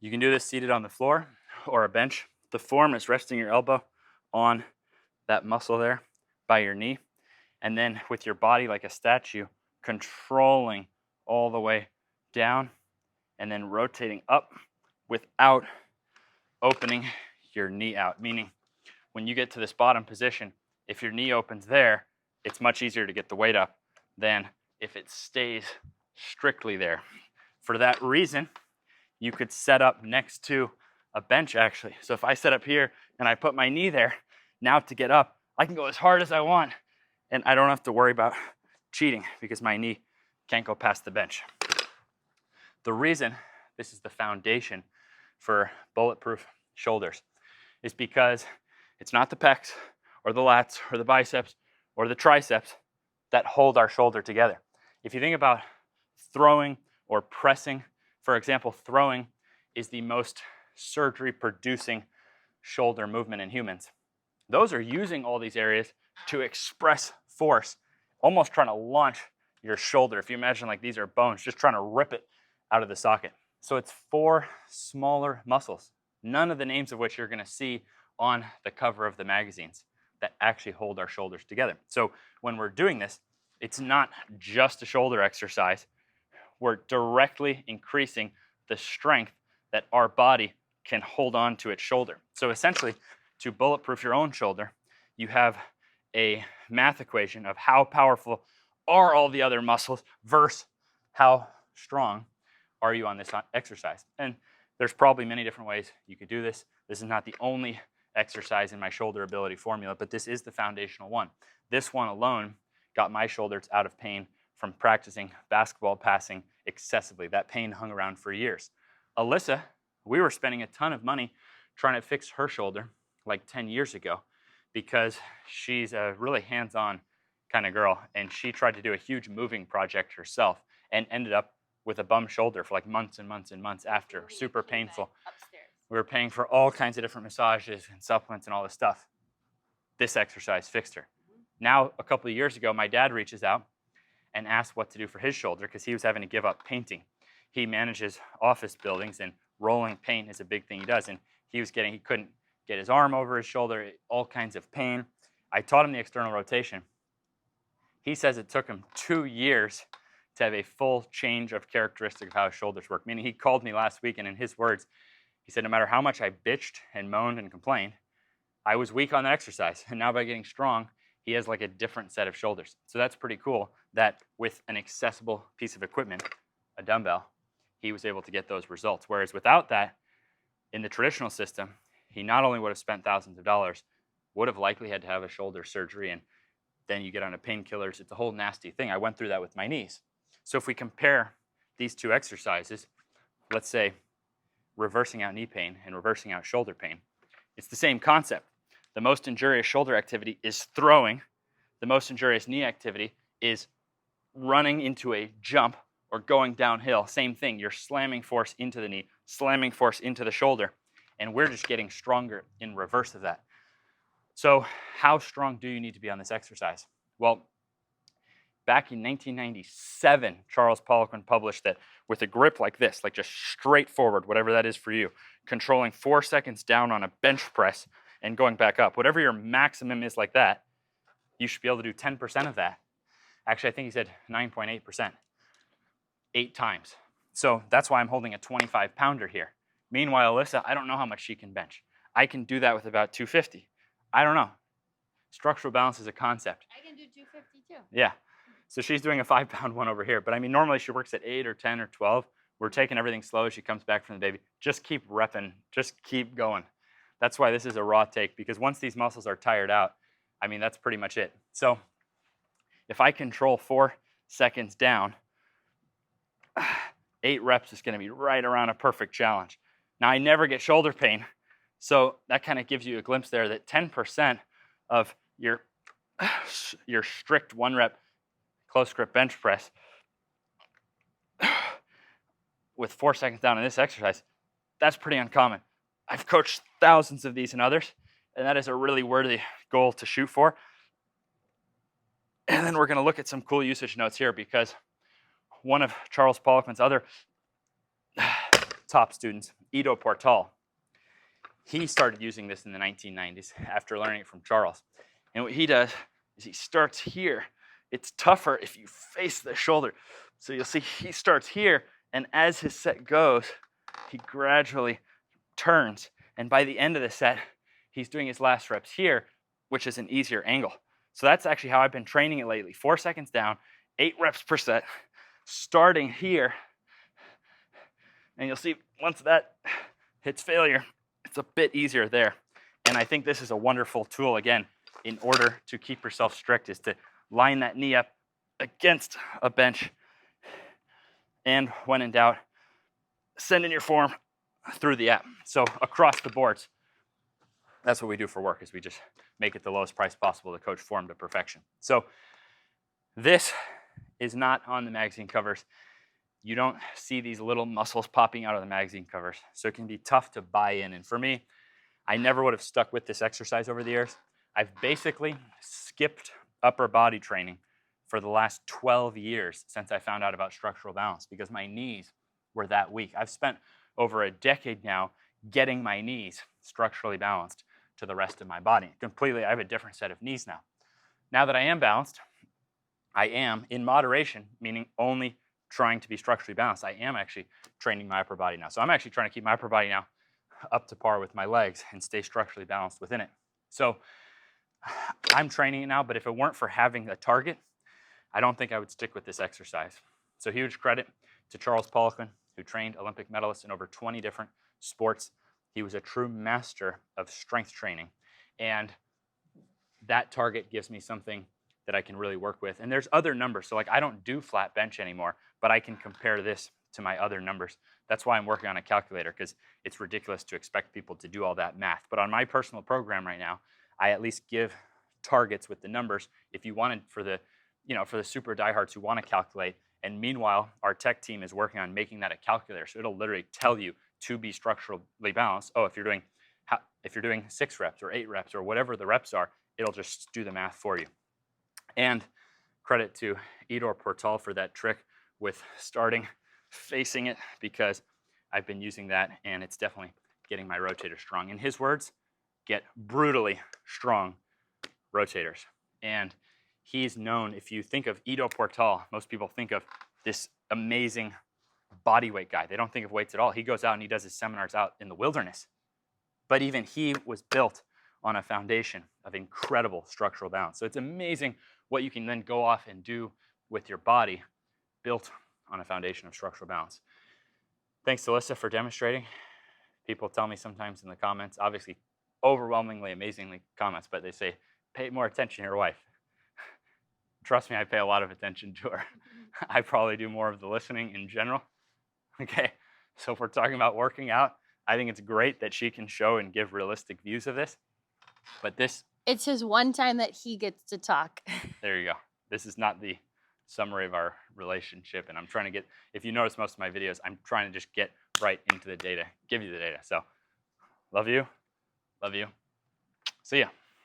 You can do this seated on the floor or a bench. The form is resting your elbow on that muscle there by your knee, and then with your body like a statue, controlling all the way down and then rotating up without opening your knee out. Meaning when you get to this bottom position, if your knee opens there, it's much easier to get the weight up than if it stays strictly there. For that reason, you could set up next to a bench actually. So if I set up here and I put my knee there, now to get up, I can go as hard as I want and I don't have to worry about cheating because my knee can't go past the bench. The reason this is the foundation for bulletproof shoulders is because it's not the pecs or the lats or the biceps or the triceps that hold our shoulder together. If you think about throwing or pressing, for example, throwing is the most surgery-producing shoulder movement in humans. Those are using all these areas to express force, almost trying to launch your shoulder. If you imagine like these are bones, just trying to rip it out of the socket. So it's 4 smaller muscles, none of the names of which you're going to see on the cover of the magazines, that actually hold our shoulders together. So when we're doing this, it's not just a shoulder exercise. We're directly increasing the strength that our body can hold on to its shoulder. So essentially, to bulletproof your own shoulder, you have a math equation of how powerful are all the other muscles versus how strong are you on this exercise. And there's probably many different ways you could do this. This is not the only exercise in my shoulder ability formula, but this is the foundational one. This one alone got my shoulders out of pain from practicing basketball passing excessively. That pain hung around for years. Alissa, we were spending a ton of money trying to fix her shoulder like 10 years ago because she's a really hands-on kind of girl, and she tried to do a huge moving project herself and ended up with a bum shoulder for like months and months and months after. Super painful. We were paying for all kinds of different massages and supplements and all this stuff. This exercise fixed her. Now, a couple of years ago, my dad reaches out and asks what to do for his shoulder because he was having to give up painting. He manages office buildings, and rolling paint is a big thing he does. And he couldn't get his arm over his shoulder, all kinds of pain. I taught him the external rotation. He says it took him 2 years to have a full change of characteristic of how his shoulders work. Meaning he called me last week, and in his words, he said, no matter how much I bitched and moaned and complained, I was weak on that exercise. And now by getting strong, he has like a different set of shoulders. So that's pretty cool that with an accessible piece of equipment, a dumbbell, he was able to get those results. Whereas without that, in the traditional system, he not only would have spent thousands of dollars, would have likely had to have a shoulder surgery, and then you get onto painkillers. It's a whole nasty thing. I went through that with my knees. So if we compare these two exercises, let's say reversing out knee pain and reversing out shoulder pain, it's the same concept. The most injurious shoulder activity is throwing. The most injurious knee activity is running into a jump or going downhill. Same thing. You're slamming force into the knee, slamming force into the shoulder, and we're just getting stronger in reverse of that. So how strong do you need to be on this exercise? Well, back in 1997, Charles Poliquin published that with a grip like this, like just straight forward, whatever that is for you, controlling 4 seconds down on a bench press and going back up, whatever your maximum is like that, you should be able to do 10% of that. Actually, I think he said 9.8%, 8 times. So that's why I'm holding a 25-pounder here. Meanwhile, Alissa, I don't know how much she can bench. I can do that with about 250. I don't know. Structural balance is a concept. I can do 250 too. Yeah. So she's doing a 5-pound one over here. But I mean, normally she works at 8 or 10 or 12. We're taking everything slow as she comes back from the baby. Just keep repping. Just keep going. That's why this is a raw take, because once these muscles are tired out, I mean, that's pretty much it. So if I control 4 seconds down, 8 reps is going to be right around a perfect challenge. Now, I never get shoulder pain, so that kind of gives you a glimpse there that 10% of your strict 1-rep close grip bench press with 4 seconds down in this exercise, that's pretty uncommon. I've coached thousands of these and others, and that is a really worthy goal to shoot for. And then we're going to look at some cool usage notes here, because one of Charles Poliquin's other top students Ido Portal, he started using this in the 1990s after learning it from Charles. And what he does is he starts here. It's tougher if you face the shoulder. So you'll see he starts here, and as his set goes, he gradually turns. And by the end of the set, he's doing his last reps here, which is an easier angle. So that's actually how I've been training it lately. 4 seconds down, 8 reps per set, starting here. And you'll see once that hits failure, it's a bit easier there. And I think this is a wonderful tool, again, in order to keep yourself strict, is to line that knee up against a bench. And when in doubt, send in your form through the app. So across the boards, that's what we do for work, is we just make it the lowest price possible to coach form to perfection. So this is not on the magazine covers. You don't see these little muscles popping out of the magazine covers. So it can be tough to buy in. And for me, I never would have stuck with this exercise over the years. I've basically skipped upper body training for the last 12 years since I found out about structural balance, because my knees were that weak. I've spent over a decade now getting my knees structurally balanced to the rest of my body. Completely, I have a different set of knees now. Now that I am balanced, I am in moderation, meaning only trying to be structurally balanced. I am actually training my upper body now. So I'm actually trying to keep my upper body now up to par with my legs and stay structurally balanced within it. So I'm training it now, but if it weren't for having a target, I don't think I would stick with this exercise. So huge credit to Charles Poliquin, who trained Olympic medalists in over 20 different sports. He was a true master of strength training. And that target gives me something that I can really work with. And there's other numbers. So like, I don't do flat bench anymore, but I can compare this to my other numbers. That's why I'm working on a calculator, because it's ridiculous to expect people to do all that math. But on my personal program right now, I at least give targets with the numbers if you wanted, for the, for the super diehards who want to calculate. And meanwhile, our tech team is working on making that a calculator. So it'll literally tell you to be structurally balanced. Oh, if you're doing 6 reps or 8 reps or whatever the reps are, it'll just do the math for you. And credit to Ido Portal for that trick with starting facing it, because I've been using that and it's definitely getting my rotator strong. In his words, get brutally strong rotators. And he's known, if you think of Ido Portal, most people think of this amazing body weight guy. They don't think of weights at all. He goes out and he does his seminars out in the wilderness. But even he was built on a foundation of incredible structural balance. So it's amazing what you can then go off and do with your body built on a foundation of structural balance. Thanks to Alissa for demonstrating. People tell me sometimes in the comments, obviously overwhelmingly, amazingly comments, but they say, pay more attention to your wife. Trust me, I pay a lot of attention to her. I probably do more of the listening in general. Okay, so if we're talking about working out, I think it's great that she can show and give realistic views of this. But this... It's his one time that he gets to talk. There you go. This is not the summary of our relationship. And I'm trying to get, if you notice most of my videos, I'm trying to just get right into the data, give you the data. So love you. Love you. See ya.